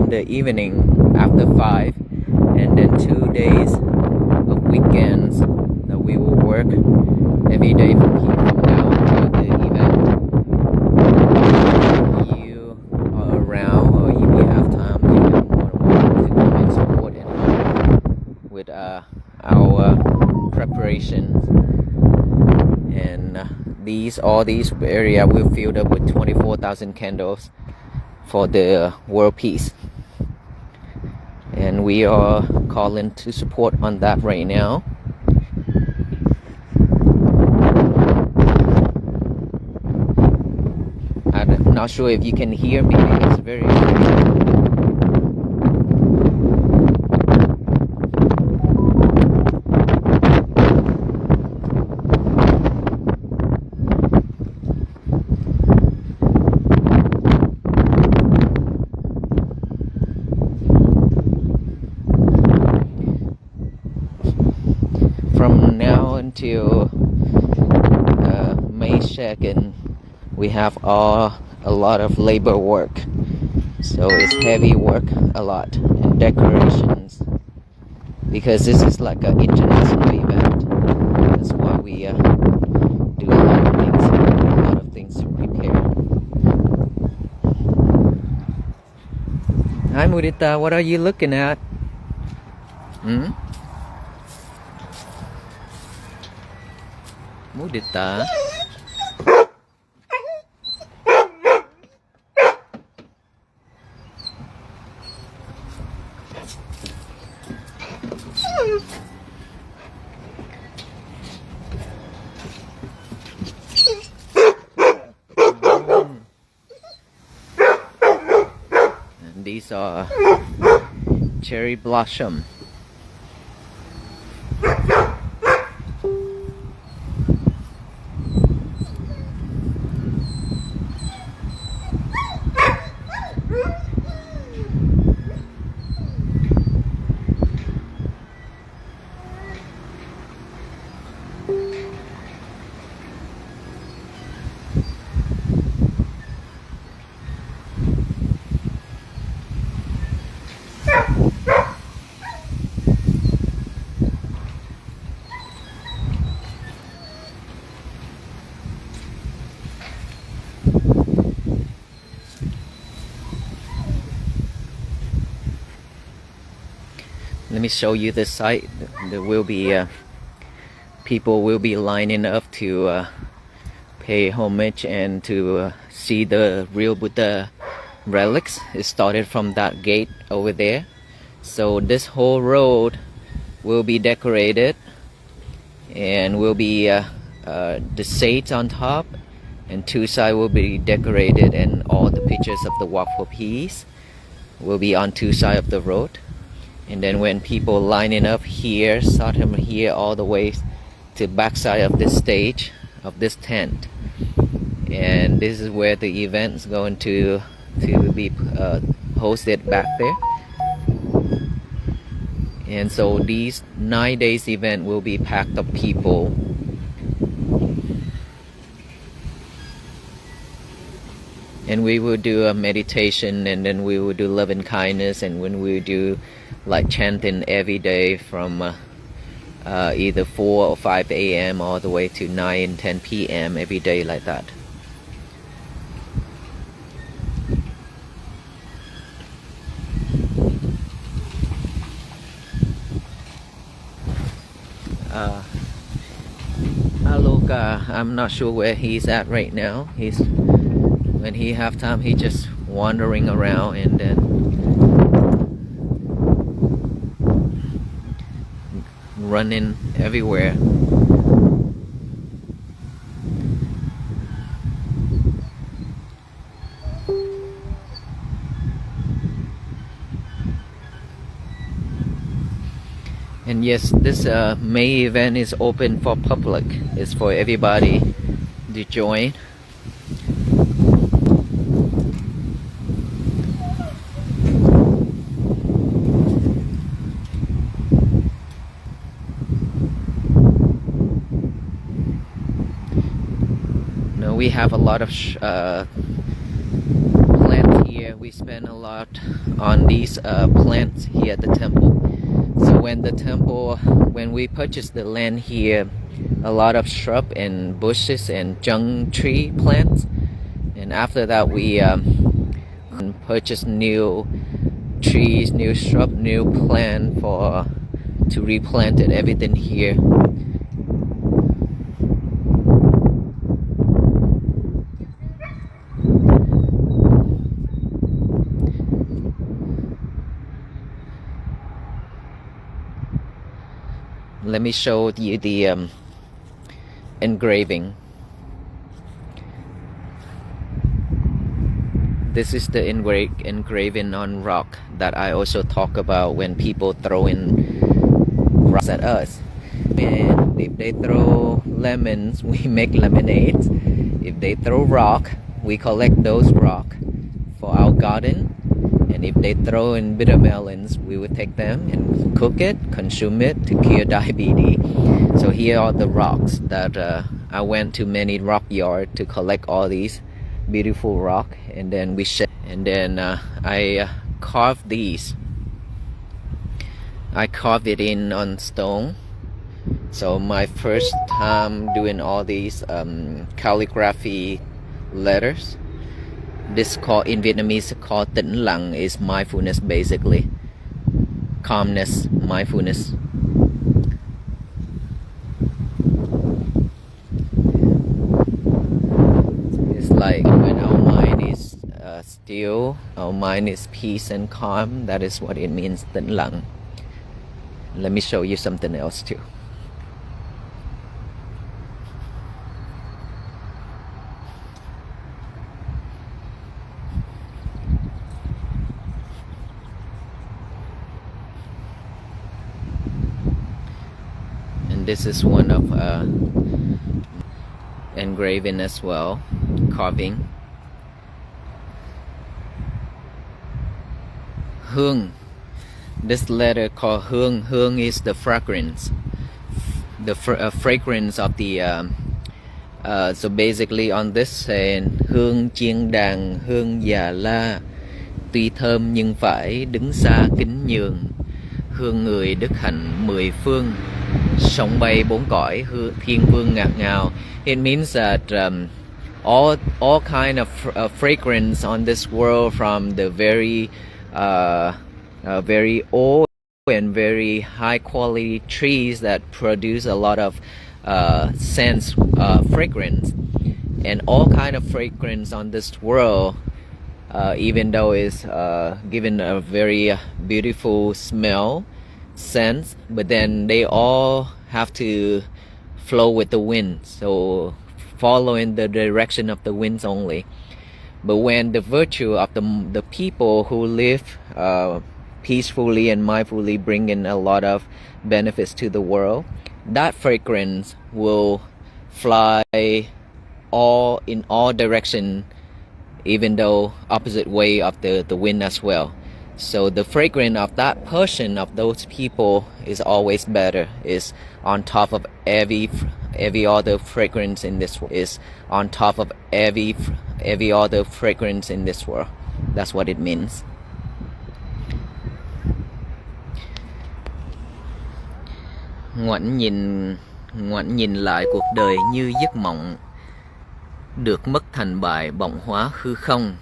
the evening after 5, and then 2 days of weekends that we will work every day from now until the event. If you are around, or if you have time, you are more than welcome to come and support and help with our preparations. And all these area will filled up with 24,000 candles for the world peace, and we are calling to support on that right now. I'm not sure if you can hear me. It's very from now until May 2nd, we have a lot of labor work, so it's heavy work, a lot, and decorations, because this is like an international event. That's why we do a lot of things to prepare. Hi Mudita, what are you looking at? Mudita. And these are cherry blossom. Let me show you the site. There will be people will be lining up to pay homage and to see the real Buddha relics. It started from that gate over there. So this whole road will be decorated, and will be the sage on top, and two sides will be decorated, and all the pictures of the Walk for Peace will be on two sides of the road. And then when people lining up here, start from here all the way to backside of this stage of this tent, and this is where the event is going to be hosted back there. And so these 9 days event will be packed of people. And we will do a meditation, and then we will do love and kindness, and when we do like chanting every day from either 4 or 5 a.m. all the way to 9 and 10 p.m. every day, like that. Aloka, I'm not sure where he's at right now. When he have time, he just wandering around, and then running everywhere. And yes, this May event is open for public. It's for everybody to join. We have a lot of plants here. We spend a lot on these plants here at the temple. So when we purchased the land here, a lot of shrub and bushes and junk tree plants, and after that we purchased new trees, new shrub, new plant to replant it, everything here. Let me show you the engraving. This is the engraving on rock that I also talk about when people throw in rocks at us. And if they throw lemons, we make lemonades. If they throw rock, we collect those rock for our garden. And if they throw in bitter melons, we would take them and cook it, consume it to cure diabetes. So here are the rocks that I went to many rock yards to collect all these beautiful rock, and then I carved these. I carved it in on stone. So my first time doing all these calligraphy letters. This called in Vietnamese called tĩnh lặng, is mindfulness, basically calmness, mindfulness. It's like when our mind is still, our mind is peace and calm. That is what it means, tĩnh lặng. Let me show you something else too. This is one of engraving as well, carving. Hương. This letter called hương. Hương is the fragrance, the fragrance of the. So basically on this saying, hương chiên đàn, hương già la, tuy thơm nhưng phải đứng xa kính nhường, hương người đức hạnh mười phương. Sông bay bốn cõi, thiên vương ngạt ngào. It means that all kind of fragrance on this world, from the very old and very high quality trees that produce a lot of scents, fragrance, and all kind of fragrance on this world, even though it's given a very beautiful smell, sense, but then they all have to flow with the wind, so following the direction of the winds only. But when the virtue of the people who live peacefully and mindfully bring in a lot of benefits to the world, that fragrance will fly in all direction, even though opposite way of the wind as well. So the fragrance of that person, of those people, is always better, is on top of every other fragrance in this world, is on top of every other fragrance in this world. That's what it means. Ngoảnh nhìn lại cuộc đời như giấc mộng, được mất thành bại vọng hóa hư không.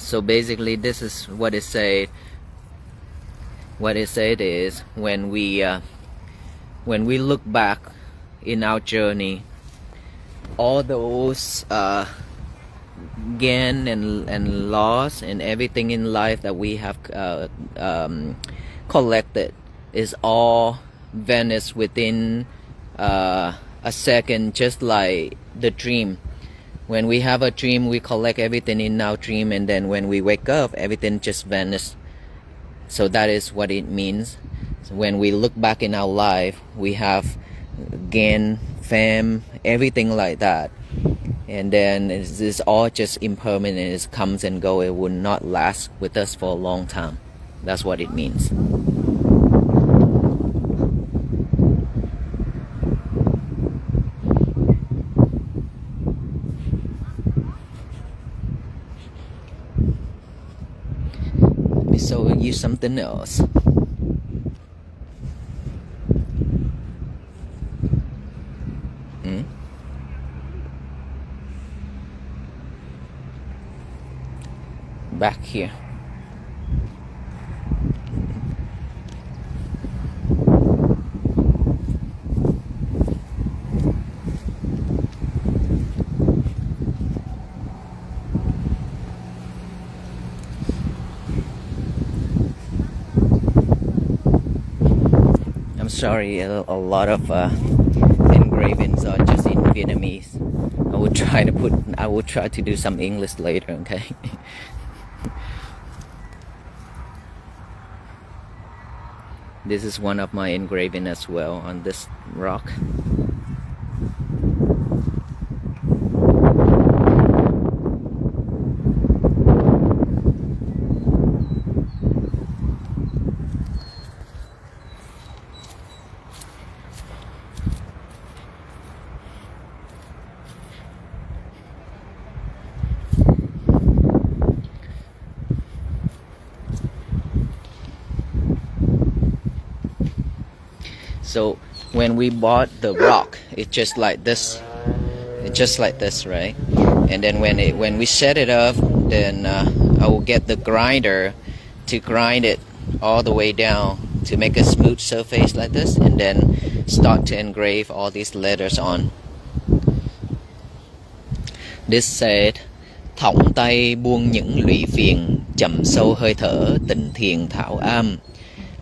So basically, this is what it said. What it said is, when we look back in our journey, all those gain and loss and everything in life that we have collected is all vanished within a second, just like the dream. When we have a dream, we collect everything in our dream, and then when we wake up, everything just vanishes. So that is what it means. So when we look back in our life, we have gain, fame, everything like that. And then it's all just impermanent. It comes and go. It will not last with us for a long time. That's what it means. show you something else. Back here. I'm sorry, a lot of engravings are just in Vietnamese. I will try to do some English later, okay? This is one of my engraving as well on this rock. So when we bought the rock, it's just like this. It's just like this, right? And then when we set it up, then I will get the grinder to grind it all the way down to make a smooth surface like this, and then start to engrave all these letters on. This said, thõng tay buông những lụy phiền, chậm sâu hơi thở, tịnh thiền thảo am.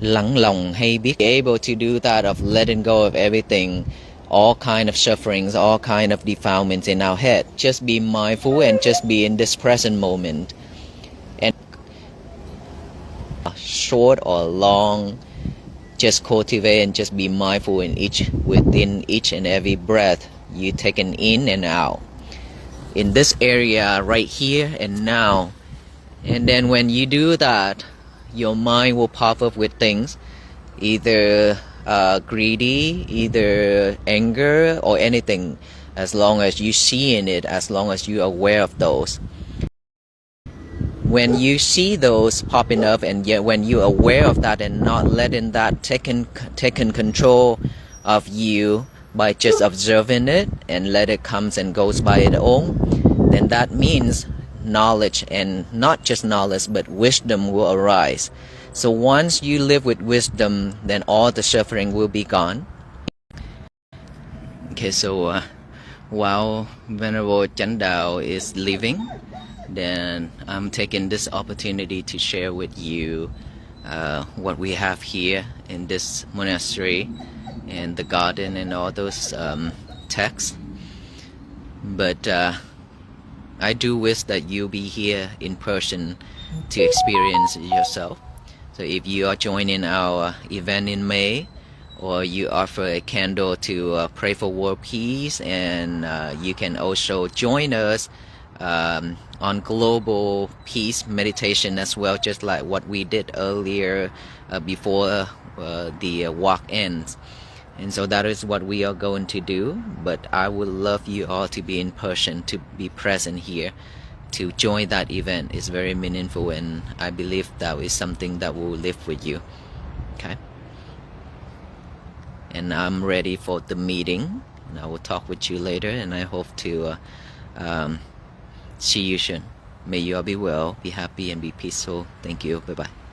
Lắng lòng hay biết, able to do that of letting go of everything, all kind of sufferings, all kind of defilements in our head. Just be mindful and just be in this present moment. And short or long, just cultivate and just be mindful within each and every breath you taken in and out. In this area right here and now. And then when you do that, your mind will pop up with things, either greedy, either anger, or anything, as long as you see in it, as long as you're aware of those. When you see those popping up, and yet when you're aware of that and not letting that taking control of you by just observing it and let it comes and goes by its own, then that means knowledge, and not just knowledge but wisdom will arise. So once you live with wisdom, then all the suffering will be gone. Okay, so while Venerable Chandao is leaving, then I'm taking this opportunity to share with you what we have here in this monastery and the garden and all those texts. But I do wish that you'll be here in person to experience it yourself. So if you are joining our event in May, or you offer a candle to pray for world peace, and you can also join us on global peace meditation as well, just like what we did earlier before the walk ends. And so that is what we are going to do. But I would love you all to be in person, to be present here, to join that event. It's very meaningful, and I believe that is something that will live with you. Okay? And I'm ready for the meeting, and I will talk with you later, and I hope to see you soon. May you all be well, be happy, and be peaceful. Thank you. Bye-bye.